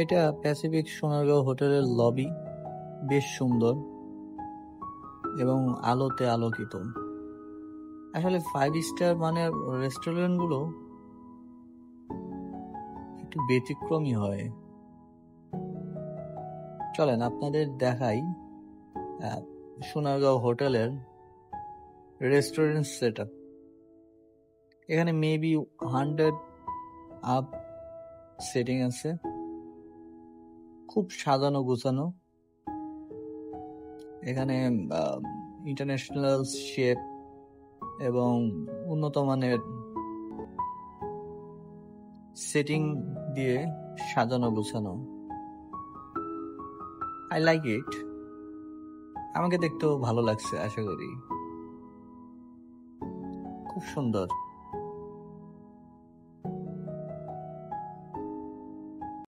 এটা প্যাসিফিক সোনারগাঁও হোটেলের লবি, বেশ সুন্দর এবং আলোতে আলোকিত। আসলে 5 স্টার মানের রেস্টুরেন্ট গুলো একটু ব্যতিক্রমী হয়। চলেন আপনাদের দেখাই সোনারগাঁও হোটেলের রেস্টুরেন্ট সেট আপ। এখানে মেবি 100 আপ সেটিং আছে, খুব সাজানো গোছানো। এখানে ইন্টারন্যাশনাল শেফ এবং উন্নত মানের সেটিং দিয়ে সাজানো গোছানো। I like it. আমাকে দেখতেও ভালো লাগছে, আশা করি খুব সুন্দর।